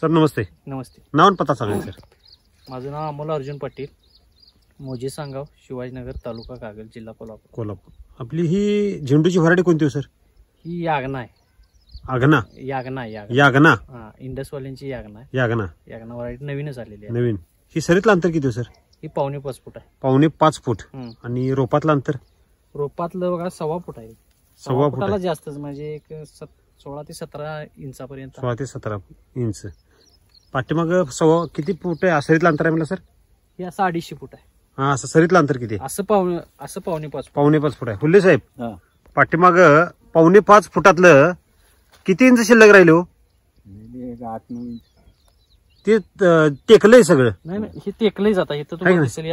Sir नमस्ते. नमस्ते. नाव आणि पत्ता सांगा सर. माझं नाव अमोल अर्जुन पाटील, मोजे सांगाव, शिवाजीनगर, तालुका कागल, जिल्हा कोल्हापूर. आपली ही झेंडूची व्हरायटी कोणती हो सर? ही यागना आहे. आगना यागना हा, इंडसवाल्यांची यागना आहे. यागना व्हरायटी नवीनच आलेली आहे. नवीन. ही सरीतलं अंतर किती हो सर? ही 5.5 फूट आहे. 5.5 फूट. आणि रोपातलं अंतर? रोपातलं बघा 1.25 फूट आहे. 1.25 फुटाला जास्तच, म्हणजे एक 16 ते 17 इंचापर्यंत. 16 ते 17 इंच. पाठीमाग किती फूट आहे? सरीतलं अंतर आहे मला सर? हे असं 250 फूट आहे. हा, असं सरीतलं अंतर किती आहे? असं 5.5 फूट आहे. हुल्ले साहेब, पाठीमाग 5.5 फुटातलं किती इंच शिल्लक राहिले हो? 8-9 इंच. ते टेकलंय सगळं? नाही, हे टेकलंय जात आहे.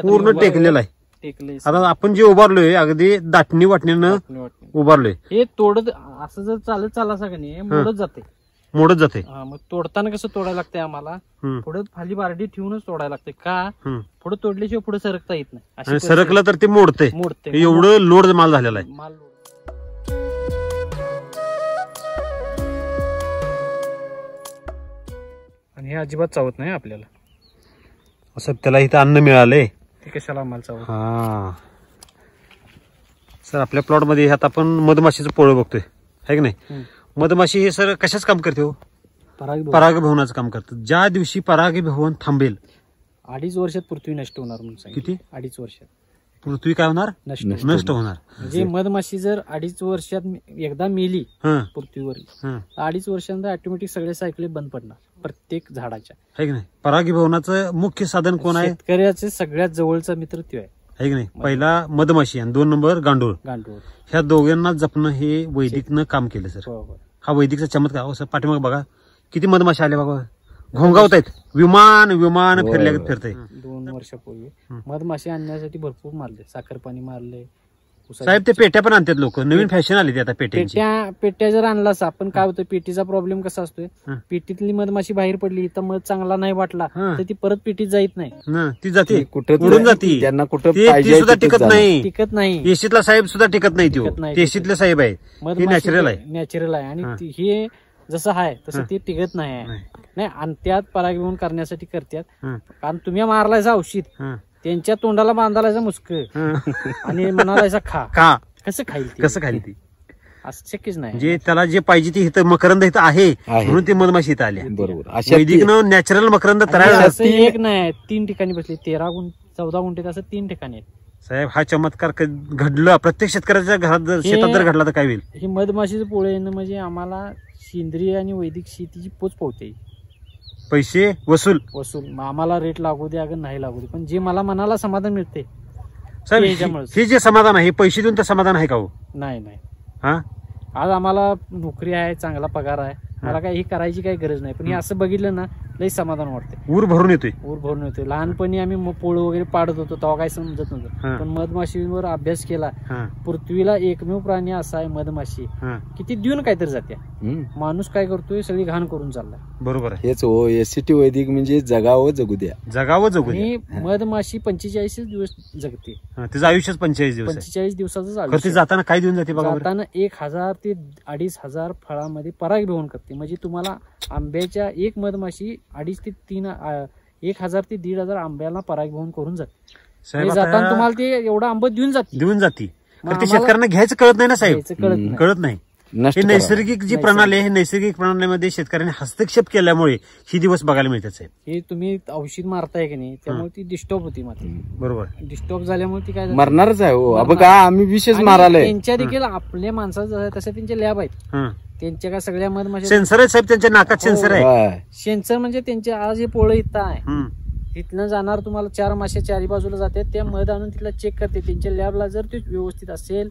पूर्ण टेकलेलं आहे. आता आपण जे उभारलोय अगदी दाटणी वाटणीनं उभारलोय. हे तोडत असं जर चालत चालला सगळं मोडत जाते. मग तोडताना कसं तोडायला लागतंय आम्हाला? पुढे खाली बारडी ठेवूनच तोडायला लागते. का? पुढे तोडल्याशिवाय पुढे सरकता येत नाही. सरकलं तर ते मोडते. एवढं लोड माल झालेला आहे. आणि हे अजिबात चावत नाही आपल्याला. असं त्याला इथं अन्न मिळालंय, ते कशाला आम्हाला चावत? हा सर, आपल्या प्लॉट मध्ये आता आपण मधमाशीचं पोळं बघतोय, आहे की नाही? मधमाशी हे सर कशाच काम करते हो? परागभवनाचं काम करतं. ज्या दिवशी परागभवन थांबेल 2.5 वर्षात पृथ्वी नष्ट होणार म्हणून सांगितलं. किती? 2.5 वर्षात पृथ्वी काय होणार? नष्ट होणार. म्हणजे मधमाशी जर 2.5 वर्षात एकदा मेली पृथ्वीवर, 2.5 वर्षांनंतर ऑटोमॅटिक सगळे सायकल बंद पडणार प्रत्येक झाडाच्या, आहे की नाही? परागभवनाचं मुख्य साधन कोण आहे? शेतकऱ्याचे सगळ्यात जवळचा मित्र तो आहे की नाही? पहिला मधमाशी आणि 2 नंबर गांडूळ. ह्या दोघांना जपणं हे वैदिकनं काम केलं सर. हा वैदिकचा चमत्कार. हो सर, पाठीमाग बघा किती मधमाशी आले बघा, घोंगावत आहेत. विमान फिरल्या फिरतंय. 2 वर्षापूर्वी मधमाशी आणण्यासाठी भरपूर मारले, साखर पाणी मारले साहेब. ते पेट्या पण आणतात लोक, नवीन फॅशन आली ती आता पेट्यांची. पेट्या जर आणलास आपण, काय होतं, पेटीचा प्रॉब्लेम कसा असतोय, पेटीतली मधमाशी बाहेर पडली तर मध चांगला नाही वाटला तर ती परत पेटीत जात नाही. ती जाते, उडून जाते. त्यांना कुठं सुद्धा टिकत नाही. एसीतला साहेब सुद्धा टिकत नाही. एसीतले साहेब आहे, नॅचरल आहे. आणि हे जसं आहे तसं ते टिकत नाही. आणि त्यात परागीभवन करण्यासाठी करतात. कारण तुम्ही मारलायचा औषध, त्यांच्या तोंडाला बांधायचा मुस्क आणि म्हणालायचा खा. कसं खाईल ती? असं शक्यच नाही. म्हणजे त्याला जे पाहिजे ती इथं मकरंद इथं आहे म्हणून ती मधमाशी इथं आली. बरोबर. वैदिकनं नॅचरल मकरंद तयार. एक नाही, 3 ठिकाणी बसले. 13-14 गुंठेत असं 3 ठिकाणी आहेत. साहेब, हा चमत्कार घडलं प्रत्येक शेतकऱ्याच्या घरात, शेतात जर घडला तर काय होईल? हे मधमाशीचं पोळं येणं म्हणजे आम्हाला सेंद्रिय आणि वैदिक शेतीची पोच पावते. पैसे वसूल आम्हाला रेट लागू दे अगं नाही लागू दे, पण जे मला मनाला समाधान मिळते साहेब, हे जे समाधान आहे, पैसे देऊन तर समाधान आहे का हो? नाही. आज आम्हाला नोकरी आहे, चांगला पगार आहे, मला काही करायची काही गरज नाही, पण हे असं बघितलं ना लई समाधान वाटते. ऊर भरून येतोय. लहानपणी आम्ही पोळं वगैरे पाडत होतो तेव्हा काही समजत नव्हतं, पण मधमाशीवर अभ्यास केला. पृथ्वीला एकमेव प्राणी असा आहे मधमाशी की ती देऊन काहीतरी जाते. माणूस काय करतोय, सगळी घाण करून चाललाय. बरोबर आहे. हेच हो, एसटी वैदिक म्हणजे जगावं जगू द्या. आणि मधमाशी 45 दिवस जगते. तिचं आयुष्यच 45 दिवसाचं आयुष्य. जाताना काय देऊन जाते बघा? जाताना 1000 ते 2500 फळामध्ये परागीभवन करते. म्हणजे तुम्हाला आंब्याच्या एक मधमाशी 2.5 ते 3 1000 ते 1,500 आंब्याला परागीभवन करून जाते. जाताना तुम्हाला ते एवढा आंबा देऊन जाते. शेतकऱ्यांना घ्यायचं कळत नाही ना साहेब, कळत नाही. हे नैसर्गिक जी प्रणाली आहे, नैसर्गिक प्रणालीमध्ये शेतकऱ्यांनी हस्तक्षेप केल्यामुळे ही दिवस बघायला मिळतात साहेब. हे तुम्ही औषध मारताय की नाही, त्यामुळे ती डिस्टर्ब होती माती. बरोबर. डिस्टर्ब झाल्यामुळे ती काय मरणारच आहे हो. अब का आम्ही विशेष मारायला त्यांच्या देखील आपल्या माणसाचं तसं त्यांचे लॅब आहेत. त्यांच्या काय सगळ्या मधमाशी सेन्सर आहे साहेब, त्यांच्या नाकात सेन्सर आहे. सेन्सर म्हणजे त्यांचे आज हे पोळं इथं आहे, तिथनं जाणार तुम्हाला 4 मासे 4 बाजूला जातात, त्या मध आणून तिथला चेक करते. त्यांच्या लॅबला जर ते व्यवस्थित असेल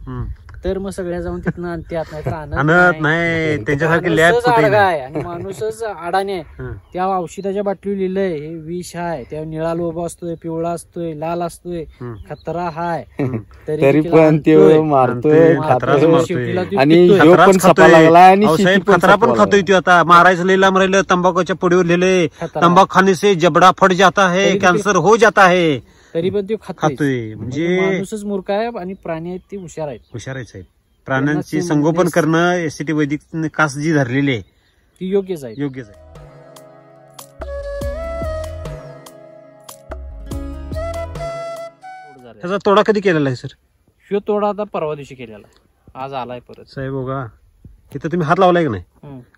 तर मग सगळ्या जाऊन तिथनं आणतात, नाहीतर आणत नाही. त्यांच्यासारखी लॅब आहे आणि माणूसच अडाणे. त्या औषधाच्या बाटली लिहिलंय हे विष आहे, त्या निळा लोबा असतोय, पिवळा असतोय, लाल असतोय, खतरा हाय, तरी पण ते मारतोय. आणि खतरा पण खातोय तो. आता मारायचं लिहिला राहिलं, तंबाखूच्या पुडीवर लिहिलंय, तंबाखू खाने से जबडा फट जाता है, कॅन्सर हो जाता है, तरी पण ते खातोय. म्हणजे माणूसच मूर्ख आहे आणि प्राणी आहेत ते हुशार आहेत. साहेब. प्राण्यांची संगोपन करणं एसटी वैदिक कास जी धरलेली आहे ती योग्यच आहे. त्याचा तोडा कधी केलेला आहे सर? ह्यो तोडा आता परवा दिवशी केलेला, आज आलाय परत. साहेब बघा इथं तुम्ही हात लावलाय की नाही?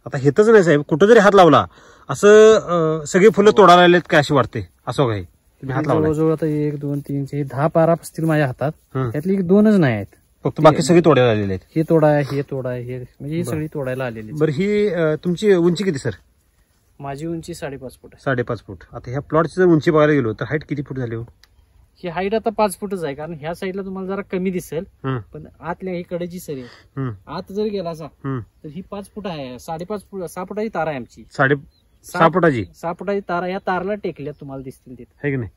आता हेतच नाही साहेब, कुठं जरी हात लावला असं सगळी फुलं तोडायला आलेत काय अशी वाटते, असं काय तुम्ही हात लावला? जवळजवळ आता 1 2 3 4 10 पारा असतील माझ्या हातात, त्यातली 2च नाही आहेत, फक्त बाकी सगळी तोडायला आलेले आहेत. हे तोडा आहे, हे तोडा आहे, हे म्हणजे ही सगळी तोडायला आलेली. बरं ही तुमची उंची किती सर? माझी उंची 5.5 फूट आहे. 5.5 फूट. आता ह्या प्लॉटची जर उंची बघायला गेलो तर हाईट किती फूट झाली हो? ही हाईट आता 5 फूटच आहे, कारण ह्या साईडला तुम्हाला जरा कमी दिसेल, पण आतल्या ही कडेची सरी आत जर गेला असा तर ही 5 फूट आहे. 5.5 फूट 6 फुटाची तार आहे आमची. 6.5 फुटाची 6 फुटाची तार. या तारला टेकल्या तुम्हाला दिसतील तिथे, आहे की नाही?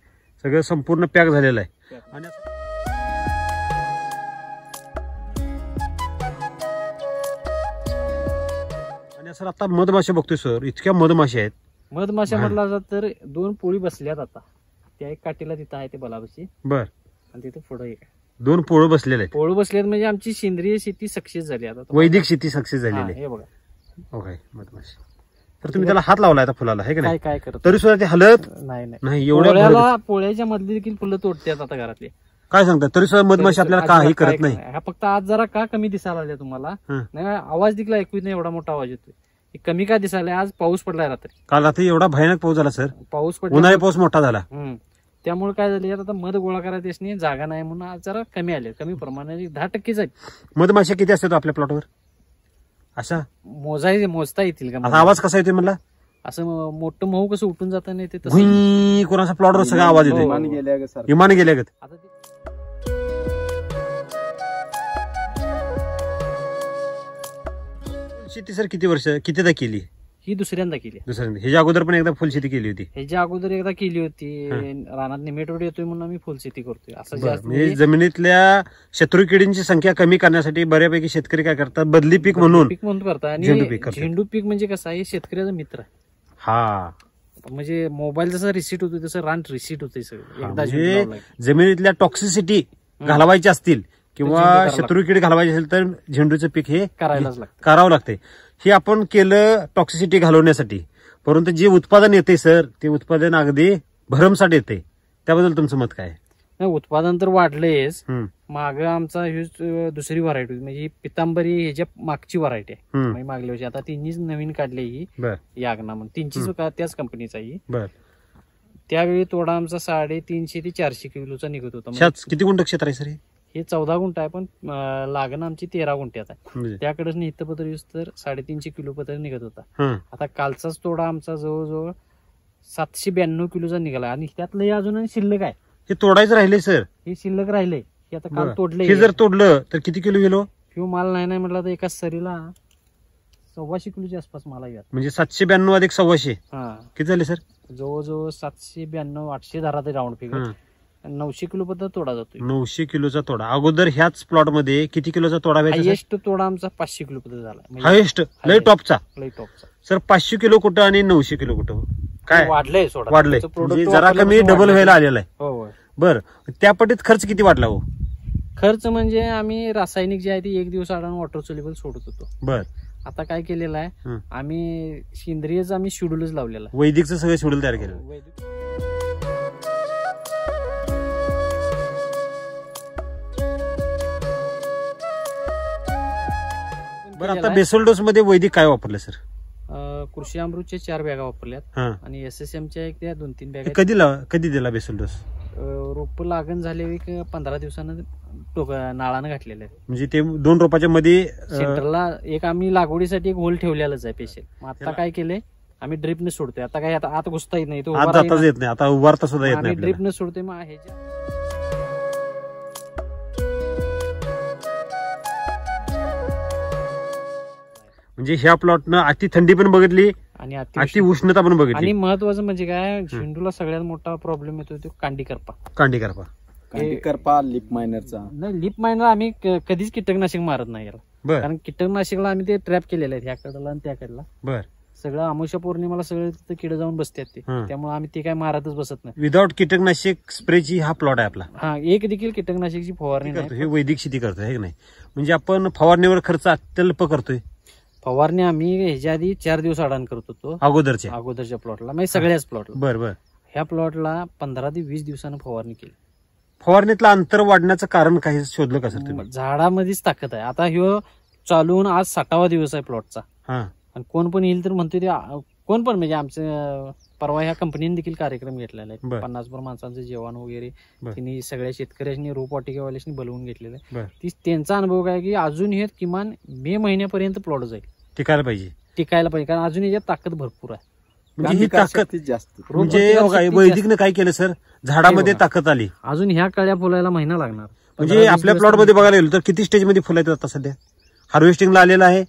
सगळं संपूर्ण पॅक झालेलं आहे. आणि सर आता मधमाशा बघतोय सर, इतक्या मधमाशा आहेत. मधमाशा म्हटला तर 2 पोळी बसल्यात आता. त्या एक काठीला तिथं आहे ते बलाबशी. बर. आणि तिथं पुढे एक 2 पोळं बसलेले आहेत. पोळं बसलेत म्हणजे आमची सेंद्रिय शेती सक्सेस झाली आता. वैदिक शेती सक्सेस झालेली आहे. हे बघा. ओके मधमाशा. तर तुम्ही त्याला हात लावलाय आता फुलाला, आहे की नाही? काय करत तरी सुद्धा ते हलत नाही. एवढ्या पोळ्याच्या मधली देखील फुलं तोडतात आता घरातले. काय सांगतात? तरी सुद्धा मधमाशी आपल्याला काही करत नाही. हा फक्त आज जरा का कमी दिसायला लागले तुम्हाला? नाही आवाज देखील ऐकू नाही, एवढा मोठा आवाज येतोय. कमी का दिसायला? आज पाऊस पडलाय रात्री. काल रात्री एवढा भयानक पाऊस झाला सर. पाऊस पडला, उन्हाळी पाऊस मोठा झाला. त्यामुळे काय झालं, आता मध गोळा करायला त्यासनी जागा नाही म्हणून आज जरा कमी आले. कमी प्रमाणात 10% आहेत. मधमाशा किती असतात आपल्या प्लॉटवर? अशा मोजता येतील का? आता आवाज कसा येतोय म्हणला? असं मोठं मऊ कसं उठून जातं नाही ते तसं कोणाचा प्लॉटवर सगळा आवाज येतो, विमान गेल्यागत. शेती सर किती वर्ष कितीदा केली? ही दुसऱ्यांदा केली. दुसऱ्यांदा. ह्याच्या अगोदर पण एकदा फुलशेती केली होती? ह्याच्या अगोदर एकदा केली होती. रानात निमेटोड येतोय म्हणून आम्ही फुलशेती करतोय. असं म्हणजे जमिनीतल्या शत्रू किडींची संख्या कमी करण्यासाठी बऱ्यापैकी शेतकरी काय करतात, बदली पीक म्हणून करतात. आणि झेंडू पीक म्हणजे कसं आहे, शेतकऱ्याचा मित्र आहे. हा म्हणजे मोबाईल जसं रिसीट होतोय तसं रान रिसीट होतंय सगळं. म्हणजे जमिनीतल्या टॉक्सिसिटी घालवायची असतील किंवा शत्रू किडी घालवायची असेल तर झेंडूचं पीक हे करावं लागतंय. हे आपण केलं टॉक्सिसिटी घालवण्यासाठी, परंतु जे उत्पादन येते सर ते उत्पादन अगदी भरमसाठ येते. त्याबद्दल तुमचं मत काय? उत्पादन तर वाढलंयच. माग आमचा दुसरी व्हरायटी होती, म्हणजे पितांबरी ह्याच्या मागची व्हरायटी आहे. मागल्या वर्षी आता तिन्हीच नवीन काढली ही यागना म्हणून. तिन्हीच त्याच कंपनीचा ही. त्यावेळी तोडा आमचा 350 ते 400 किलोचा निघत होता. किती गुंठ क्षेत्र आहे सर? हे 14 गुंठ आहे, पण लागण आमची 13 गुंठ्यात आहे. त्याकडेच इथं यूज तर 350 किलो पत्र निघत होता. आता कालचाच तोडा आमचा जवळजवळ 792 किलोचा निघाला. आणि त्यातलं अजून शिल्लक आहे. हे तोडायचं राहिले सर? हे शिल्लक राहिले. हे आता काल तोडले. हे जर तोडलं तर किती किलो गेलो? किंवा माल नाही म्हटलं तर एका सरीला 125 किलोच्या आसपास मला येत. म्हणजे 792 अधिक 125 किती झाले सर? जवळजवळ 792 800 धरा ते राऊंड फिगर. 900 किलो पद्धत तोडा जातो. 900 किलोचा तोडा. अगोदर ह्याच प्लॉट मध्ये किती किलोचा तोडा? हायेस्ट तोडा आमचा 500 किलो पद्धत झाला. हायेस्ट लय टॉपचा. टॉपचा सर 500 किलो कुठं आणि 900 किलो कुठं? काय वाढलंय? वाढलंय, जरा कमी डबल व्हायला आलेला आहे. बर, त्या पटीत खर्च किती वाढला हो? खर्च म्हणजे आम्ही रासायनिक जे आहे ते 1 दिवस आडान वॉटर सोल्युबल सोडत होतो. बर. आता काय केलेलं आहे, आम्ही सेंद्रियच आम्ही शेड्यूलच लावलेला आहे. वैदिकचं सगळं शेड्यूल तयार केलं. बरं, आता बेसल डोस मध्ये वैदिक काय वापरलं सर? कृषी अमृतच्या 4 बॅगा वापरल्यात आणि SSMच्या एक 2-3 बॅगा. कधी दिला बेसल डोस? रोप लागण झाले 15 दिवसानं नाळानं घातलेलं आहे. म्हणजे ते 2 रोपाच्या मध्ये सेंटरला एक आम्ही लागवडीसाठी एक होल ठेवलेलाच आहे पेशल. मग आता काय केलंय, आम्ही ड्रिपने सोडतोय. आता काय आता आत घुसता येत नाही, तो जाताच येत नाही, आता उभारता सुद्धा येत नाही. ड्रिपने सोडतोय. मग म्हणजे ह्या प्लॉटनं अति थंडी पण बघितली आणि अति उष्णता पण बघितली. आणि महत्वाचं म्हणजे काय, झेंडूला सगळ्यात मोठा प्रॉब्लेम येतो तो कांडी करपा. लिप मायनरचा नाही, लिप मायनर आम्ही कधीच कीटकनाशक मारत नाही याला. कारण कीटकनाशकला आम्ही ते ट्रॅप केलेले आहेत, ह्या कडला आणि त्या कडला. बर. सगळं अमावस्या पौर्णिमाला सगळे तिथे किड जाऊन बसतात ते, त्यामुळे आम्ही ते काय मारतच बसत नाही. विदाऊट कीटकनाशक स्प्रेची हा प्लॉट आहे आपला. हा, एक देखील कीटकनाशकची फवारणी नाही. हे वैदिक शेती करतोय हे नाही, म्हणजे आपण फवारणीवर खर्च अत्यल्प करतोय. फवारणी आम्ही ह्याच्या आधी 4 दिवस अडाण करत होतो अगोदरच्या प्लॉटला, म्हणजे सगळ्याच प्लॉटला. बरं. ह्या प्लॉटला 15 ते 20 दिवसानं फवारणी केली. फवारणीतलं अंतर वाढण्याचं कारण काही शोधलं का सर तुम्ही? झाडामध्येच ताकद आहे. आता ह्यो चालून आज 60वा दिवस आहे प्लॉटचा. हा आणि कोण पण येईल तर म्हणतो ते कोण पण म्हणजे आमचं परवा ह्या कंपनीने देखील कार्यक्रम घेतलेला आहे. 50 माणसांचं जेवण वगैरे त्यांनी सगळ्या शेतकऱ्यांनी रोपवाटिकेवाल्यांनी बोलवून घेतलेलं आहे. त्यांचा अनुभव काय की अजून हे किमान मे महिन्यापर्यंत प्लॉट जाईल, टिकायला पाहिजे कारण अजून याच्यात ताकद भरपूर आहे. म्हणजे ही ताकद जास्त म्हणजे वैदिकने काय केलं सर, झाडामध्ये ताकद आली. अजून ह्या कळ्या फुलायला महिना लागणार. म्हणजे आपल्या प्लॉट मध्ये बघायला गेलो तर किती स्टेज मध्ये फुल आहेत आता सध्या? हार्वेस्टिंगला आलेला आहे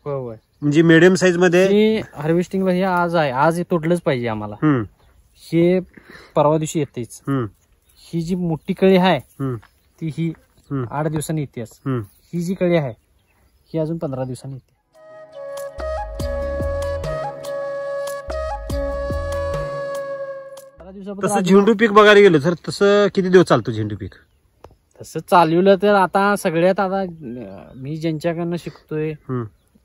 म्हणजे मिडियम साईज मध्ये हार्वेस्टिंगला हे आज आहे, आज हे तोडलंच पाहिजे आम्हाला. हे परवा दिवशी येतेच. ही जी मोठी कळी आहे ती ही 8 दिवसांनी येतेच. ही जी कळी आहे ही अजून 15 दिवसांनी येते. तसं झेंडू पीक बघायला गेलं तर तसं किती दिवस चालतो झेंडू पीक? तसं चालवलं तर आता सगळ्यात आता मी ज्यांच्याकडनं शिकतोय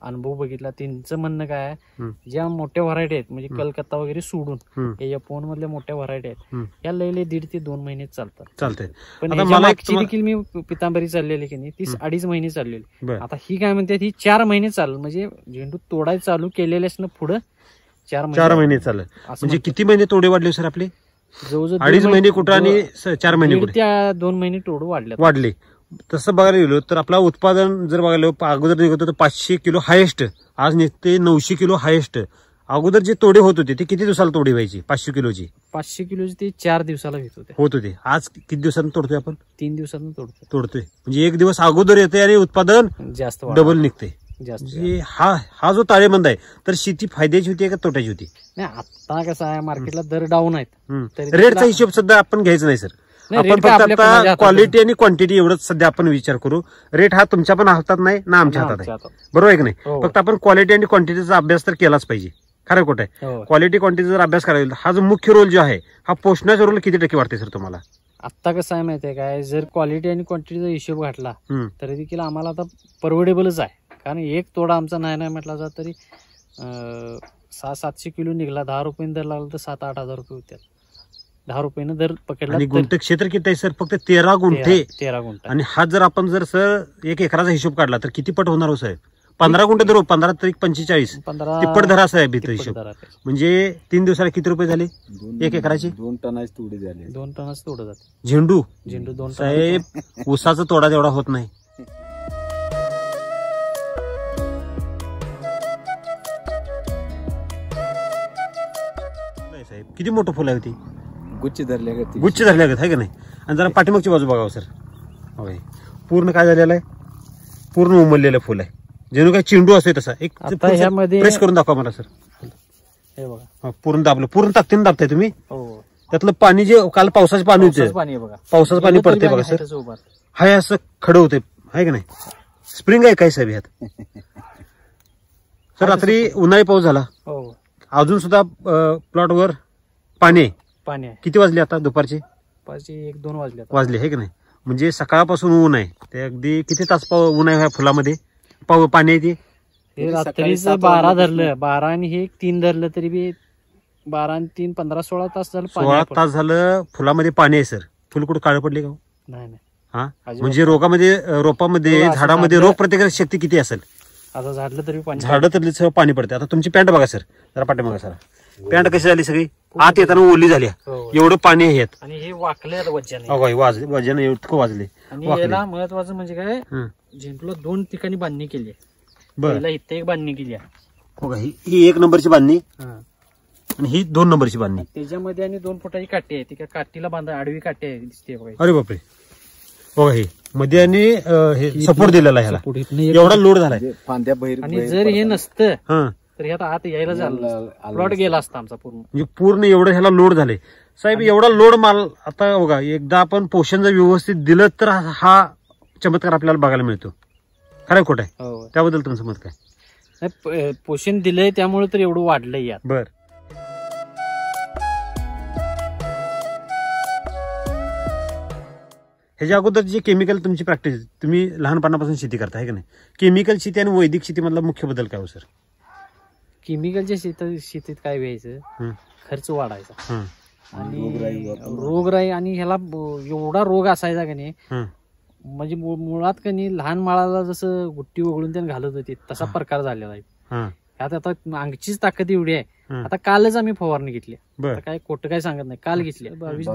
अनुभव बघितला त्यांचं म्हणणं काय आहे, ज्या मोठ्या व्हरायटी आहेत म्हणजे कलकत्ता वगैरे सोडून या फोन मधल्या मोठ्या व्हरायटी आहेत या लय 1.5 ते 2 महिने चालतंय. पण मागची देखील मी पितांबरी चाललेली की नाही 30 2.5 महिने चाललेली. आता ही काय म्हणते ही 4 महिने चालू म्हणजे झेंडू तोडायला चालू केलेल्याच ना पुढं 4 महिने चाललं. म्हणजे किती महिने तोडे वाढले सर आपले? जवळजवळ 2.5 महिने कुठं आणि 4 महिने कुठे? त्या 2 महिने तोडू वाढले. तसं बघायला गेलो तर आपला उत्पादन जर बघायला अगोदर निघत होतं 500 किलो हायेस्ट, आज निघते 900 किलो हायेस्ट. अगोदर जे तोडे होत होते ते किती दिवसाला तोडे व्हायची? 500 किलोची 500 किलोची ते 4 दिवसाला होत होते. आज किती दिवसांनी तोडतोय आपण? 3 दिवसांनी तोडतोय. म्हणजे 1 दिवस अगोदर येते आणि उत्पादन जास्त डबल निघते. म्हणजे हा जो ताळेबंद आहे तर शेती फायद्याची होती का तोट्याची होती? नाही आता कसं आहे मार्केटला दर डाऊन आहेत, रेटचा हिशोब सध्या आपण घ्यायचा नाही सर. आपण फक्त आता क्वालिटी आणि क्वांटिटी एवढंच सध्या आपण विचार करू. रेट हा तुमच्या पण हातात नाही ना आमच्या हातात आहे, बरोबर आहे की नाही? फक्त आपण क्वालिटी आणि क्वांटिटीचा अभ्यास तर केलाच पाहिजे. खरं खोटं आहे? क्वालिटी क्वांटिटी जर अभ्यास करायला हा जो मुख्य रोल जो आहे हा पोषणाचा रोल किती टक्के वाटते सर तुम्हाला? आता कसं आहे माहितीये काय, जर क्वालिटी आणि क्वांटिटीचा हिशोब घातला तरी देखील आम्हाला आता परवडेबलच आहे. कारण एक तोडा आमचा नाही म्हटला जात तरी 600-700 किलो निघाला, 10 रुपये दर लागला तर 7-8 हजार रुपये होत्या. 10 रुपयानं दर पकडला. आणि गुंठे क्षेत्र किती आहे सर? फक्त 13 गुंठे. 13 गुंठे. आणि हा जर आपण जर सर 1 एकराचा हिशोब काढला तर किती पट होणार हो साहेब? 15 गुंठे धरू, 15 तरी 45 तिप्पट धरा साहेब इथं हिशोब. म्हणजे 3 दिवसाला किती रुपये झाले 1 एकराची? 2 टनाची तोडे झाले. 2 टनाच तोडा जाते झेंडू 2 साहेब. ऊसाचा तोडा तेवढा होत नाही. साहेब किती मोठं फुल आहे होती? गुच्छ धरल्यागत आहे का नाही? आणि जरा पाठीमागची बाजू बघावं सर. होय पूर्ण काय झालेलं आहे? पूर्ण उमललेलं फुल आहे, जणू काय चेंडू असतोय तसा. एक प्रेस करून दाखवा मला सर. हे बघा पूर्ण दाबलं, पूर्ण ताकदीने दाबताय तुम्ही. त्यातलं पाणी जे काल पावसाचं पाणी होतं, पावसाचं पाणी पडते बघा सर. हाय असं खडं होते आहे का नाही? स्प्रिंग आहे काय साहेब ह्यात? सर रात्री उन्हाळी पाऊस झाला, अजून सुद्धा प्लॉटवर पाणी आहे. किती वाजले आता? दुपारचे 1-2 वाजले आहे की नाही? म्हणजे सकाळपासून ऊन आहे ते. अगदी किती तास ऊन आहे ह्या फुलामध्ये? पाणी आहे ते रात्रीचं 12 धरलं, 12 आणि हे 3 धरलं तरी बी 12 आणि 3 15-16 तास झालं. 16 तास झालं फुलामध्ये पाणी आहे सर. फुल कुठं काळं पडले का? नाही. हा म्हणजे रोपामध्ये झाडामध्ये रोग प्रतिकारक शक्ती किती असेल? आता झाडलं तरी पाणी पडते. आता तुमची पॅन्ट बघा सर, जरा पाठीमागा सर. पॅन्ट कशी झाली सगळी आत येताना ओली झाली, एवढं पाणी आहे यात. आणि हे वाकले वजन इतकं वाजले. आणि याला महत्वाचं म्हणजे काय, झेंडूला 2 ठिकाणी बांधणी केली आहे. बरं, इथे एक बांधणी केली आहे. ही 1 नंबरची बांधणी आणि ही 2 नंबरची बांधणी. त्याच्यामध्ये आणि 2 फुटाची काठी आहे. ती काठीला बांधा, आडवी काठी आहे दिसते बघा. अरे बापरे बघा, हे मध्ये आणि हे सपोर्ट दिलेला आहे, एवढा लोड झालाय. आणि जर हे नसतं तर ह्यात आत यायला झालं, प्लॉट गेला असता आमचा पूर्ण. म्हणजे पूर्ण एवढं ह्याला लोड झाले साहेब. एवढा लोड माल आता बघा, एकदा आपण पोषण जर व्यवस्थित दिलं तर हा चमत्कार आपल्याला बघायला मिळतो. खरं खोट आहे? त्याबद्दल तुमचं मत काय? पोषण दिलंय त्यामुळे तर एवढं वाढलंय यात. बर, ह्याच्या अगोदर जे केमिकल तुमची प्रॅक्टिस, तुम्ही लहानपणापासून शेती करता आहे का नाही? केमिकल शेती आणि वैदिक शेती मधला मुख्य बदल काय हो सर? केमिकलच्या शेतीत काय व्हायचं, खर्च वाढायचा. आणि रोगराई आणि ह्याला एवढा रोग असायचा का नाही, म्हणजे मुळात का नाही लहान माळाला जसं गुट्टी वगळून त्याने घालत होती तसा प्रकार झालेला आहे. ह्यात आता अंगचीच ताकद एवढी आहे. आता कालच आम्ही फवारणी घेतली, काय खोटं काय सांगत नाही, काल घेतली 22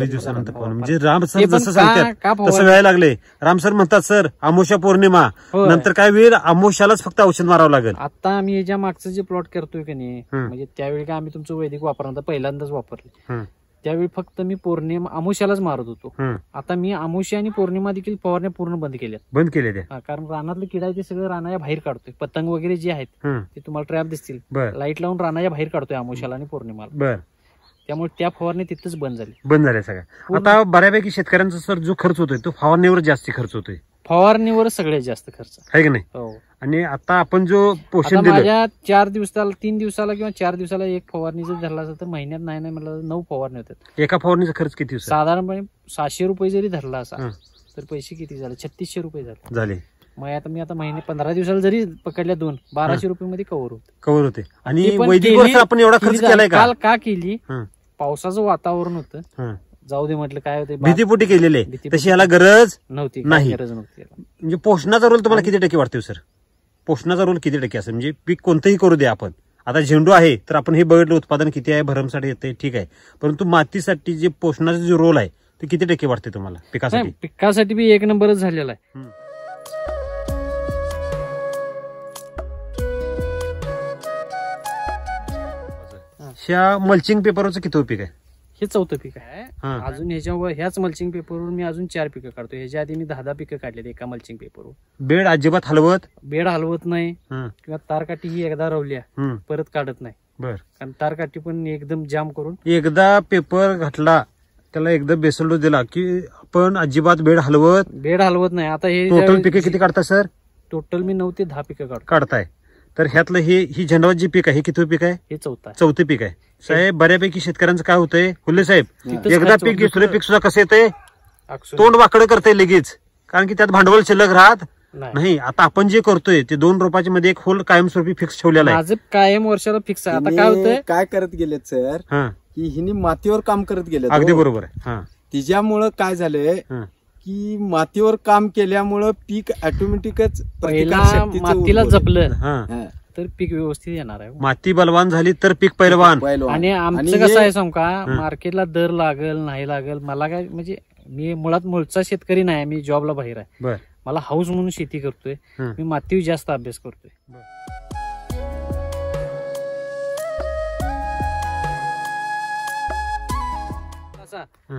दिवसानंतर. म्हणजे राम सर जसं सांगतात तसं वेळ लागले. राम सर म्हणतात सर अमावस्या पौर्णिमा नंतर काय वेळ अमावस्यालाच फक्त औषध मारावं लागेल. आता आम्ही ज्या मागचं जे प्लॉट करतोय की नाही, म्हणजे त्यावेळी काय आम्ही तुमचं वैदिक वापरणार पहिल्यांदाच वापरले, त्यावेळी फक्त मी पौर्णिमा अमावस्यालाच मारत होतो. आता मी अमावस्या आणि पौर्णिमा देखील फवारण्या पूर्ण बंद केल्या. कारण रानातलं किडा आहे ते सगळं रानाच्या बाहेर काढतोय. पतंग वगैरे जे आहेत ते तुम्हाला ट्रॅप दिसतील, लाईट लावून रानाच्या बाहेर काढतोय अमावस्याला आणि पौर्णिमाला. त्यामुळे त्या फवारणी तिथंच बंद झाल्या सगळ्या. आता बऱ्यापैकी शेतकऱ्यांचा सर जो खर्च होतोय तो फवारणीवर जास्त खर्च होतोय. फवारणीवर सगळ्यात जास्त खर्च आहे की नाही. आणि आता आपण जो पोषण माझ्या 4 दिवसाला 3 दिवसाला किंवा 4 दिवसाला एक फवारणी जर धरला असेल तर महिन्यात नाही मला 9 फवारणी होतात. एका फवारणीचा खर्च किती साधारणपणे 600 रुपये जरी धरला असा तर पैसे किती झाले, 3600 रुपये झाले. मग आता मी आता महिने 15 दिवसाला जरी पकडल्या 2 1200 रुपये मध्ये कव्हर होते. आणि वैदिक आपण एवढा खर्च केलाय काल का केली, पावसाचं वातावरण होतं, जाऊ दे म्हटलं काय होते भीतीपोटी केलेले, तशी याला गरज नव्हती. म्हणजे पोषणाचा रोल तुम्हाला किती टक्के वाटतोय सर? पोषणाचा रोल किती टक्के असेल? म्हणजे पीक कोणतंही करू दे आपण, आता झेंडू आहे तर आपण हे बघितलं उत्पादन किती आहे, भरमसाठी येते ठीक आहे, परंतु मातीसाठी जे पोषणाचा जो रोल आहे ते किती टक्के वाटते तुम्हाला पिकासाठी? पिकासाठी बी 1 नंबरच झालेला आहे. ह्या मल्चिंग पेपरवरचं किती पीक आहे? हे 4थं पीक आहे. अजून ह्याच मल्चिंग पेपरवर मी अजून 4 पिकं काढतो. ह्याच्या आधी मी 10 पिकं काढलेली एका मल्चिंग पेपरवर. बेड अजिबात हलवत नाही किंवा तारकाठी ही एकदा रवल्या परत काढत नाही. कारण तारकाठी पण एकदम जाम करून एकदा पेपर घातला त्याला एकदा बेसल दिला की आपण अजिबात बेड हलवत नाही. आता हे टोटल पिकं किती काढता सर? टोटल मी 9 ते 10 पिकं काढताय. तर ह्यातलं ही झेंडावत जी पीक आहे हे किती पीक आहे? हे 4थं पीक आहे. साहेब बऱ्यापैकी शेतकऱ्यांचं काय होतंय हुल्ले साहेब, एकदा पीक दुसरं पीक सुद्धा कसं येतंय तोंड वाकडं करतंय लगेच, कारण की त्यात भांडवल शिल्लक राहत नाही. आता आपण जे करतोय ते 2 रोपाच्या मध्ये एक होल कायमस्वरूपी फिक्स ठेवलेला आहे. माझं कायम वर्षाला फिक्स आहे. आता काय होतंय, काय करत गेलेत सर की हिनी मातीवर काम करत गेले. अगदी बरोबर आहे. तिच्यामुळं काय झालंय की मातीवर काम केल्यामुळं पीक ऑटोमॅटिकच मातीला जपलं तर पीक व्यवस्थित येणार आहे. माती बलवान झाली तर पीक पैलवान. आणि आमचं कसं आहे सांगू का, मार्केटला दर लागल नाही लागल मला काय, म्हणजे मी मुळात मूळचा शेतकरी नाही, मी जॉबला बाहेर आहे. मला हाऊस म्हणून शेती करतोय, मी मातीवर जास्त अभ्यास करतोय.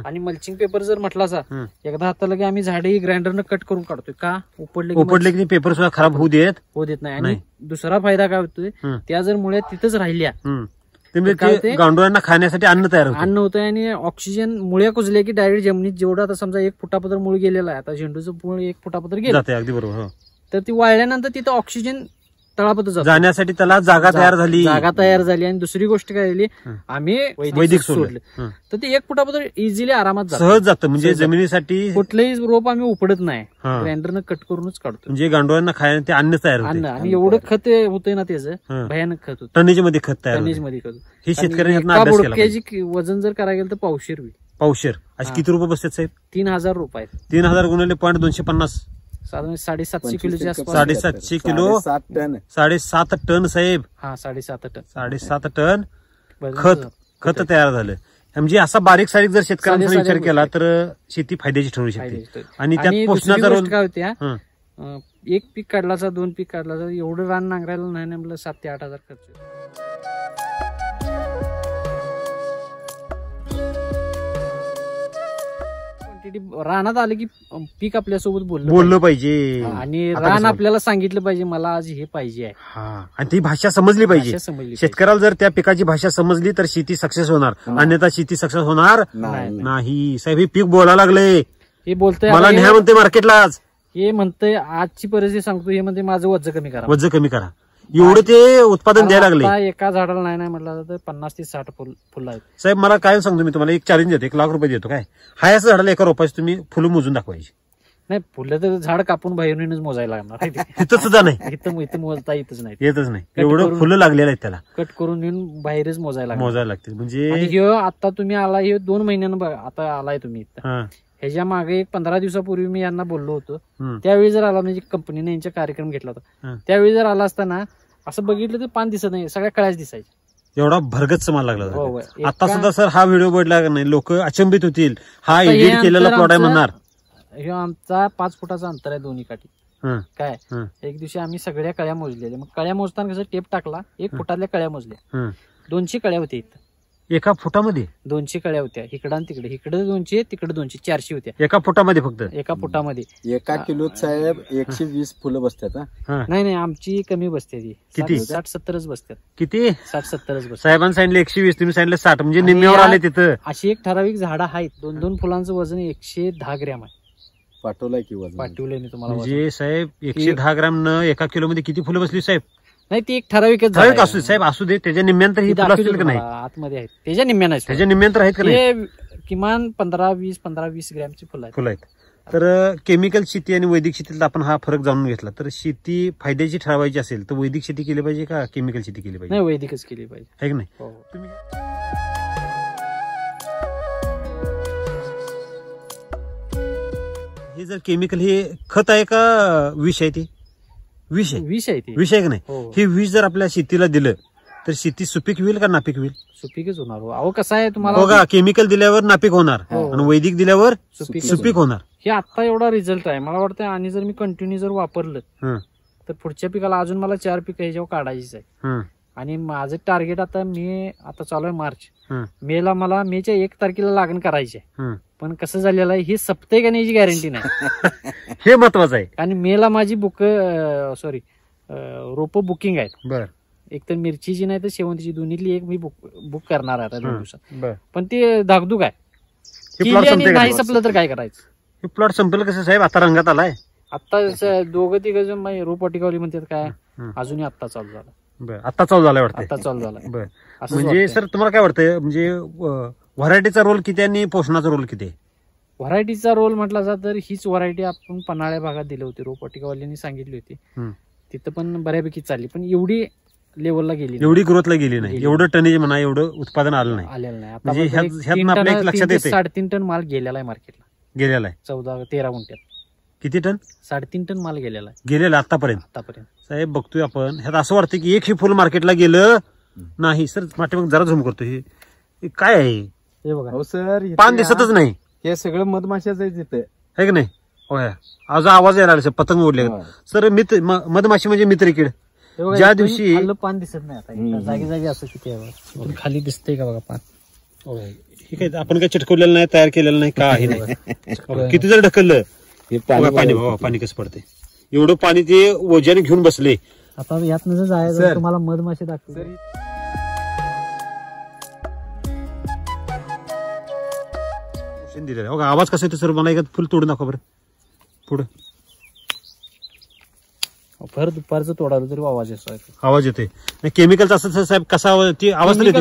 आणि मल्चिंग पेपर जर म्हटला असा एकदा हाताला की आम्ही झाडे ग्राइंडरनं कट करून काढतोय. का उपडले की पेपर सुद्धा खराब होऊ देत नाही. आणि दुसरा फायदा काय होतोय, त्या जर मुळे तिथंच राहिल्या गांडुळांना खाण्यासाठी अन्न होतंय आणि ऑक्सिजन मुळ्या कुजल्या की डायरेक्ट जमिनीत जेवढं आता समजा 1 फुटापत्र मूळ गेलेला आहे, आता झेंडूचं मूळ 1 फुटापत्र गेलं अगदी बरोबर, तर ती वाळल्यानंतर तिथं ऑक्सिजन तळापत जाण्यासाठी त्याला जागा तयार झाली. आणि दुसरी गोष्ट काय झाली, आम्ही वैदिक सोडलं तर ते 1 फुटापत्र इझिली आरामात सहज जातं. म्हणजे जमिनीसाठी कुठलंही रोप आम्ही उपडत नाही, ग्राइंडरनं कट करूनच काढतो. म्हणजे गांडुळांना खायला ते अन्न तयार होतं. आणि एवढं खत होतंय ना त्याचं भयानक खत होतं. टनेजमध्ये खत तयार हे शेतकऱ्यांना वजन जर करायला गेलं तर पावशेर असे किती रुपये बसतात साहेब? 3000 रुपये. 3000 गुणिले 250 साधारण 750 किलोच्या आसपास. 750 किलो 7.5 टन साहेब. 7.5 टन खत तयार झालं. म्हणजे असा बारीक सारीक जर शेतकऱ्यांचा विचार केला तर शेती फायद्याची ठरू शकते. आणि त्यात पोषणाचा रोल काय होत्या, 1 पीक काढला 2 पीक काढला एवढं रान नांगरायला नाही म्हणलं 7 ते 8 हजार खर्च. रानात आलं की पीक आपल्यासोबत बोललं पाहिजे आणि रान आपल्याला सांगितलं पाहिजे मला आज हे पाहिजे आहे. आणि ती भाषा समजली पाहिजे. शेतकऱ्याला जर त्या पिकाची भाषा समजली तर शेती सक्सेस होणार, अन्यथा शेती सक्सेस होणार नाही. साहेब हे पीक बोलायला लागले, हे बोलतंय मला न्याय म्हणते मार्केटला, आज हे म्हणतंय आजची परिस्थिती सांगतो, हे म्हणते माझं वज्ज कमी करा. एवढं ते उत्पादन द्यायला लागले. एका झाडाला नाही म्हटलं तर 50 ते 60 फुलं आहेत. साहेब मला काय सांगतो, मी तुम्हाला एक चॅलेंज देतो, 1 लाख रुपये देतो. काय हाय असं झाडाला एका रोपाची तुम्ही फुलं मोजून दाखवायची. नाही फुलं तर झाड कापून बाहेरूनच मोजायला लागणार तिथं सुद्धा नाही, इथं मोजता येतच नाही, येतच नाही. एवढं फुलं लागलेलं आहेत त्याला, कट करून येऊन बाहेरच मोजायला लागते. म्हणजे आता तुम्ही आला हे 2 महिन्यानं बघा, आता आलाय तुम्ही इथं. ह्याच्या मागे एक 15 दिवसापूर्वी मी यांना बोललो होतो, त्यावेळी जर आला म्हणजे कंपनीने यांच्या कार्यक्रम घेतला होता, त्यावेळी जर आला असताना असं बघितलं तर पान दिसत नाही, सगळ्या कळ्याच दिसायच्या. एवढा भरगत माल लागला. आता सुद्धा सर हा व्हिडिओ बघला नाही, लोक अचंबित होतील, हा एडिट केलेला प्लॉट आहे म्हणणार. हे आमचा 5 फुटाचा अंतर आहे दोन्ही काठी. काय एक दिवशी आम्ही सगळ्या कळ्या मोजलेल्या, मग कळ्या मोजताना कसं टेप टाकला, 1 फुटातल्या कळ्या मोजल्या, 200 कळ्या होत्या इथं. एका फुटामध्ये 200 कळ्या होत्या, इकडं आणि तिकडे, इकडे 200 तिकडे 200, 400 होत्या एका फुटामध्ये. फक्त एका फुटामध्ये 1 किलोत साहेब 120 फुलं बसतात. नाही आमची कमी बसते ती, किती? 60-70च बसतात. किती? 60-70च बसतात. साहेबांनी सांगितलं 120, तुम्ही सांगितलं 60, म्हणजे निम्म्यावर आले तिथं. अशी एक ठराविक झाडं आहेत, 2-2 फुलांचं वजन 110 ग्रॅम आहे. पाठवलाय की वजन? पाठवलंय मी तुम्हाला. म्हणजे साहेब 110 ग्रॅम न एका किलो मध्ये किती फुलं बसली साहेब? नाही ती एक ठराविकच असू दे साहेब, असू दे. त्याच्या निम्म्यांतर ही फुलं असतील का नाही? आतमध्ये आहेत, त्याच्या निम्म्यानं त्याच्या निम्म्यांतर आहेत का नाही? किमान 15-20 ग्रॅमची फुलं आहेत. तर केमिकल शेती आणि वैदिक शेतीतला आपण हा फरक जाणून घेतला. तर शेती फायद्याची ठरवायची असेल तर वैदिक शेती केली पाहिजे का केमिकल शेती केली पाहिजे? नाही, वैदिकच केली पाहिजे, आहे की नाही? तुम्ही हे जर केमिकल हे खत आहे का विष आहे? ते विष आहे. विष आहे की नाही? हे विष जर आपल्या शेतीला दिलं तर शेती सुपीक होईल का नापीक होईल? सुपीकच होणार. अहो कसं आहे तुम्हाला बघा, केमिकल दिल्यावर नापीक होणार आणि वैदिक दिल्यावर सुपीक होणार. हे आता एवढा रिझल्ट आहे मला वाटतं. आणि जर मी कंटिन्यू जर वापरलं तर पुढच्या पिकाला अजून मला 4 पिकं ह्याच्यावर काढायचीच आहे. आणि माझं टार्गेट आता चालू आहे मार्च, मेला मला मेच्या 1 तारखेला लागण करायची आहे. पण कसं झालेलं आहे, हे सप्ताह का नाही याची गॅरंटी नाही. हे महत्वाचं आहे. आणि मेला माझी रोप बुकिंग आहेत. बरं. एक तर मिरचीची नाही तर शेवंतीची, दोन्हीतली एक मी बुक करणार आहे 2 दिवसात. पण ते धाकधूक आहे, नाही संपलं तर काय करायचं? हे प्लॉट संपलं कसं साहेब? आता रंगात आलाय. आता 2-3 जण रोपवाटिकावली म्हणतात काय, अजूनही आत्ता चालू झाला. आता चालू झालाय वाटतं. आता चालू झालाय. म्हणजे सर तुम्हाला काय वाटतं, म्हणजे व्हरायटीचा रोल किती आणि पोषणाचा रोल किती? व्हरायटीचा रोल म्हटला जात तर हीच व्हरायटी आपण पन्हाळ्या भागात दिली होती, रोपवाटिकावाल्यांनी सांगितली होती. तिथं पण बऱ्यापैकी चालली, पण एवढी लेवलला गेली, एवढी ग्रोथला गेली नाही, एवढं टनेज म्हणा, एवढं उत्पादन आलं नाही. म्हणजे आपल्या एक लक्षात येते 3.5 टन माल गेलेला आहे मार्केटला. गेलेला आहे 14-13 गुंठ्यात. किती टन? 3.5 टन माल गेलेला आहे. गेलेला आतापर्यंत साहेब बघतोय आपण. ह्यात असं वाटतं की एकही फुल मार्केटला गेलं नाही. सर मग जरा झूम करतो, हे काय आहे? हे बघा. हो सर, पान दिसतच नाही. हे सगळं मधमाशाच आहे तिथे, आहे की नाही? होय. आज आवाज यायला लागला, पतंग उडले. सर मधमाशी म्हणजे मित्रकीड. ज्या दिवशी पान दिसत नाही, आता जागी जागी असं किती आहे, खाली दिसतंय का बघा पान? हे काय आपण काय चिटकवलेलं नाही, तयार केलेलं नाही, काही नाही. किती जर ढकललं पाणी कसं पडते, एवढं पाणी ते वजन घेऊन बसले. आता यात नजर जायचं तुम्हाला मधमाशी दाखवतो. दिलेला बघा, आवाज कसा येतो सर? मला एखादं फुल तोडून दाखवा बरं पुढे. भर दुपारचं तोडालं तरी आवाज येतो. आवाज येते. केमिकलचा असं साहेब कसा आवाज?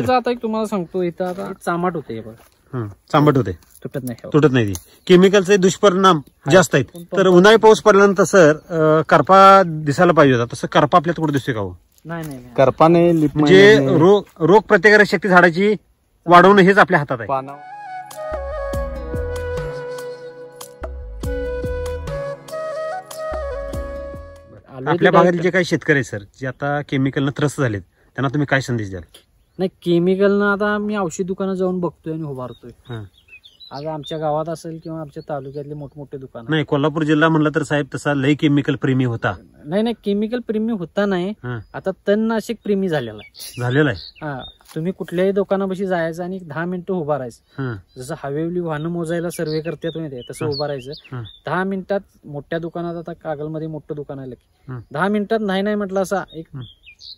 आता तुम्हाला सांगतो, इथं आता चांबट होते बघा, चांबट होते, तुटत नाही. केमिकलचे दुष्परिणाम जास्त आहेत. तर उन्हाळी पाऊस पडल्यानंतर सर करपा दिसायला पाहिजे होता, तसं करपा आपल्यात कुठे दिसतोय का हो? नाही. करपा नाही, म्हणजे रोग प्रतिकारक शक्ती झाडाची वाढवणं हेच आपल्या हातात आहे. आपल्या भागातील जे काही शेतकरी आहेत सर, जे आता केमिकलनं त्रस्त झालेत, त्यांना तुम्ही काय संदेश द्याल? नाही, केमिकलनं आता मी औषध दुकानं जाऊन बघतोय आणि उभारतोय. आज आमच्या गावात असेल किंवा आमच्या तालुक्यातले मोठमोठे दुकान. नाही, कोल्हापूर जिल्हा म्हणलं तर साहेब तसा लई केमिकल प्रेमी होता. नाही, केमिकल प्रेमी होता नाही, आता तणनाशक प्रेमी झालेला आहे. तुम्ही कुठल्याही दुकानापाशी जायचं आणि 10 मिनिटं उभा राहायचं. जसं हवेली वाहनं मोजायला सर्वे करतात माहिती तसं उभा राहायचं. 10 मिनिटात मोठ्या दुकानात, आता कागलमध्ये मोठं दुकान आलं की 10 मिनिटात नाही म्हटलं असा एक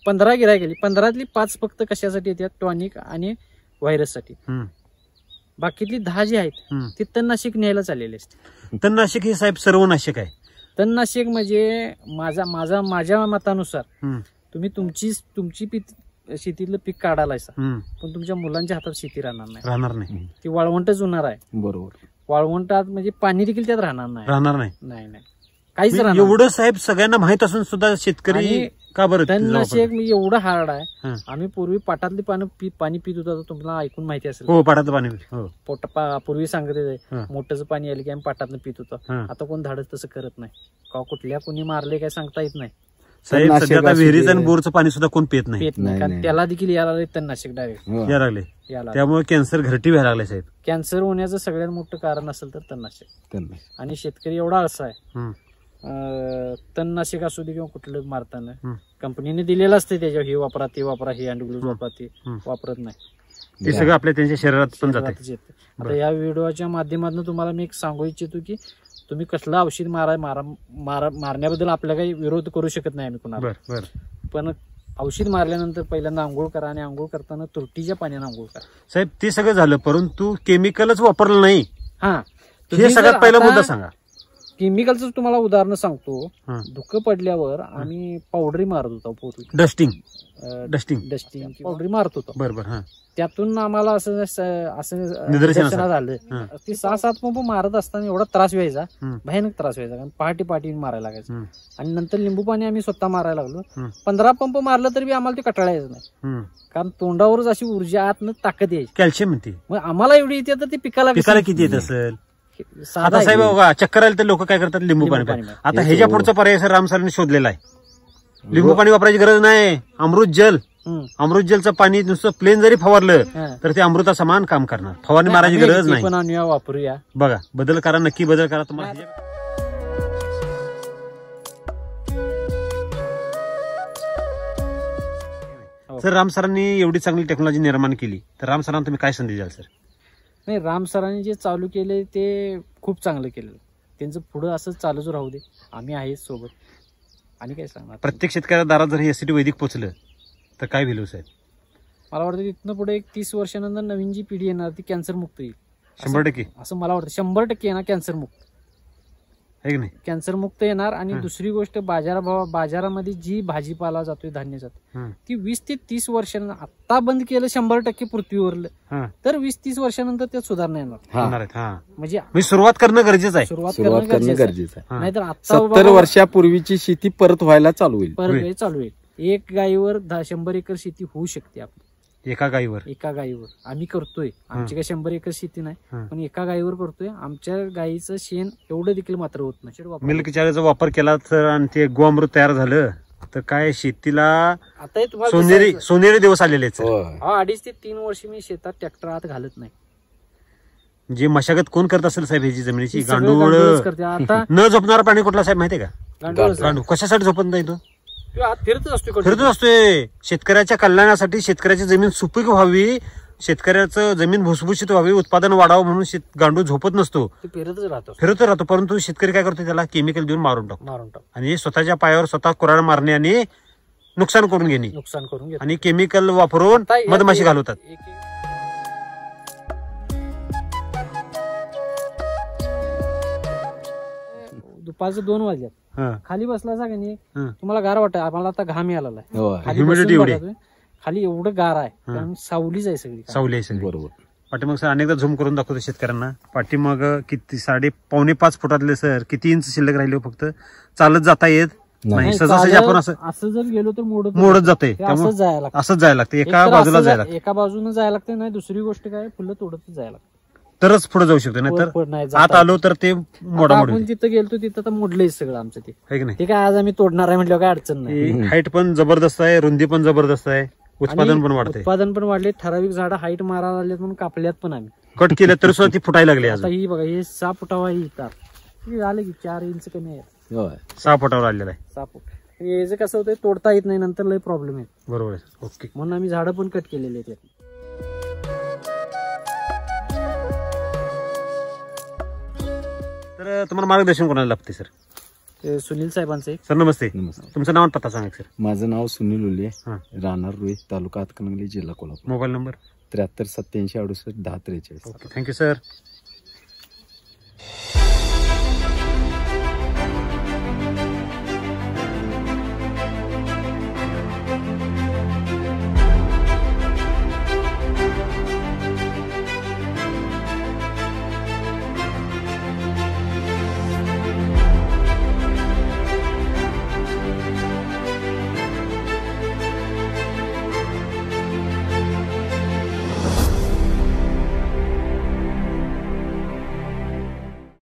15 गिराय गेली, 15तली 5 फक्त कशासाठी येतात? टॉनिक आणि व्हायरससाठी. बाकीतली 10 जी आहेत ती तणनाशक न्यायला चाललेली असते. तणनाशक हे साहेब सर्वनाशक आहे. तणनाशक म्हणजे माझ्या मतानुसार तुम्ही तुमची शेतीतलं पीक काढायला पण तुमच्या मुलांच्या हातात शेती राहणार नाही. ती वाळवंटच होणार आहे. बरोबर. वाळवंटात म्हणजे पाणी देखील त्यात राहणार नाही. नाही काहीच राहणार. एवढं साहेब सगळ्यांना माहित असून सुद्धा शेतकरी का बरं तणनाशक एवढं हार्ड आहे. आम्ही पूर्वी पाटातली पाणी पित होतो, तुम्हाला ऐकून माहिती असेल. हो, पाटातलं पाणी पूर्वी सांगत होते मोठंच पाणी आलं की आम्ही पाटातलं पित होतो. आता कोण धाडस तसं करत नाही. का कुठल्या कोणी मारले काय सांगता येत नाही. साहेब सध्या आता विहिरीचं आणि बोरचं पाणी सुद्धा कोण पित नाही. कारण त्याला देखील यायला लागले तणनाशक डायरेक्ट यायला लागले. त्यामुळे कॅन्सर घरटी व्हायला लागले साहेब. कॅन्सर होण्याचं सगळ्यात मोठं कारण असेल तर तणनाशक. आणि शेतकरी एवढा असा आहे, तणनाशक असू दे किंवा कुठलं मारताना कंपनीने दिलेलं असते त्याच्यावर हे वापरा ते वापरा, हे अँडग्लूज वापरा, ते वापरत नाही. ते सगळं आपल्या त्यांच्या शरीरात पण जाते. आता या व्हिडिओच्या माध्यमातून तुम्हाला मी एक सांगू इच्छितो की तुम्ही कसलं औषध मारण्याबद्दल आपल्या काही विरोध करू शकत नाही आम्ही कुणाला. पण औषध मारल्यानंतर पहिल्यांदा आंघोळ करा आणि आंघोळ करताना तुरटीच्या पाण्याने आंघोळ करा. साहेब ते सगळं झालं, परंतु केमिकलच वापरलं नाही. हे सगळ्यात पहिला मुद्दा सांगा. केमिकलचं तुम्हाला उदाहरण सांगतो. धुकं पडल्यावर आम्ही पावडरी मारत होतो पूर्वी. डस्टिंग पावडरी मारत होतो. बरोबर. त्यातून आम्हाला असं निदर्शनात आलं की 6-7 पंप मारत असताना एवढा त्रास व्हायचा, भयानक त्रास व्हायचा. कारण पहाटे मारायला लागायचं. आणि नंतर लिंबू पाणी आम्ही स्वतः मारायला लागलो. 15 पंप मारलं तरी आम्हाला ते कंटाळायचं नाही. कारण तोंडावरच अशी ऊर्जा आतनं ताकद यायची, कॅल्शियम म्हणते. मग आम्हाला एवढी येते तर ती पिकाला किती येत असेल. आता साहेब बघा, चक्कर आले तर लोक काय करतात, लिंबू पाणी. आता ह्याच्या पुढचा पर्याय सर राम सरांनी शोधलेला आहे. लिंबू पाणी वापरायची गरज नाही. अमृत जलचं पाणी नुसतं प्लेन जरी फवारलं तर ते अमृता समान काम करणार. फवारणी मारायची गरज नाही. पण आणूया, वापरूया. बघा, बदल करा, नक्की बदल करा. तुम्हाला सर राम सरांनी एवढी चांगली टेक्नॉलॉजी निर्माण केली तर राम सरांना तुम्ही काय संदेश द्याल सर? नाही, राम सरांनी जे चालू केले ते खूप चांगलं केलं. त्यांचं पुढं असंच चालूच राहू दे, आम्ही आहेच सोबत. आणि काय सांगणार, प्रत्येक शेतकऱ्या दारात जर हे एसटी वैदिक पोहोचलं तर काय व्हॅल्यू साहेब? मला वाटतं तिथनं पुढे एक 30 वर्षानंतर नवीन जी पिढी येणार ती कॅन्सर मुक्त येईल. 100% असं मला वाटतं. 100% येणार कॅन्सर मुक्त. आहे की नाही? कॅन्सर मुक्त येणार. आणि दुसरी गोष्ट, बाजारामध्ये जी भाजीपाला जातोय, धान्य जातोय, ती 20 ते 30 वर्षानंतर, आता बंद केलं 100% पृथ्वीवरलं तर 20-30 वर्षानंतर त्यात सुधारणा येणार. म्हणजे सुरुवात करणं गरजेचं आहे. सुरुवात करणं गरजेचं आहे. नाहीतर आता 70 वर्षापूर्वीची शेती परत व्हायला चालू होईल. एक गायीवर 100 एकर शेती होऊ शकते आपली. एका गायीवर आम्ही करतोय. आमची काही 100 एकर शेती नाही, पण एका गायीवर करतोय. आमच्या गायीचं शेण एवढं देखील मात्र होत नाही. मिल्क चार्जरचा वापर केला तर आणि ते गोअमृत तयार झालं तर काय शेतीला आता सोनेरी दिवस आलेले आहेत. 2.5 ते 3 वर्ष मी शेतात ट्रॅक्टर आत घालत नाही. जे मशागत कोण करत असेल साहेब ह्याची जमिनीची? गांडूळ न झोपणारा प्राणी कुठला साहेब माहितीये का? गांडूळ. कशासाठी झोपत नाही तो? फिरतच असतोय. शेतकऱ्याच्या कल्याणासाठी, शेतकऱ्याची जमीन सुपीक व्हावी, शेतकऱ्याचं जमीन भुसभुशीत व्हावी, उत्पादन वाढावं म्हणून गांडूळ झोपत नसतो, फिरतच राहतो. परंतु शेतकरी काय करतो, त्याला केमिकल देऊन मारून टाकतो. आणि स्वतःच्या पायावर स्वतः कुऱ्हाड मारणे आणि नुकसान करून घेणे आणि केमिकल वापरून मधमाशी घालवतात. दुपारचं 2 वाजल्यात खाली बसला का नाही, तुम्हाला गार वाटत. आम्हाला आता घाम यायला खाली एवढं गार आहे, कारण सावलीच आहे सगळी. सावली आहे सगळी. बरोबर. पाठीमाग सर अनेकदा झूम करून दाखवतो शेतकऱ्यांना. पाठीमाग किती 4.5 फुटातले सर किती इंच शिल्लक राहिले, फक्त चालत जाता येत नाही. सहजासहजी आपण असं जर गेलो तर मोडत जाते. असंच जायला लागतं. एका बाजूला जायला लागतं. एका बाजूने जायला लागतं. नाही, दुसरी गोष्ट काय, फुलं तोडत जायला लागतं तरच पुढे जाऊ शकतो. नाही तर आत आलो तर ते आपण जिथं गेलो तिथं तर मोडलंय सगळं आमचं. ते काय आज आम्ही तोडणार आहे म्हटलं काय अडचण नाही. हाईट पण जबरदस्त आहे, रुंदी पण जबरदस्त आहे, उत्पादन पण वाढले. ठराविक झाडं हाईट मारायला लागलेत म्हणून कापल्यात पण आम्ही. कट केलं तरी सुद्धा ती फुटायला लागली. आता ही बघा, हे 6 फुटावा ही तार झालं की 4 इंच कमी आहे. 6 फुटावर आलेला आहे. 6 फूट. याचं कसं होतं, तोडता येत नाही, नंतर लय प्रॉब्लेम आहे. बरोबर आहे. ओके. म्हणून आम्ही झाडं पण कट केलेली आहेत. तर तुम्हाला मार्गदर्शन कोणाला लागते सर? सुनील साहेबांचे. सर नमस्ते. तुमचं नाव पत्ता सांगा सर. माझं नाव सुनील उल्ले, राहणार रोहित, तालुका हातकणंगले, जिल्हा Kolhapur. Mobile number 73 87 68 10 43. Thank you sir.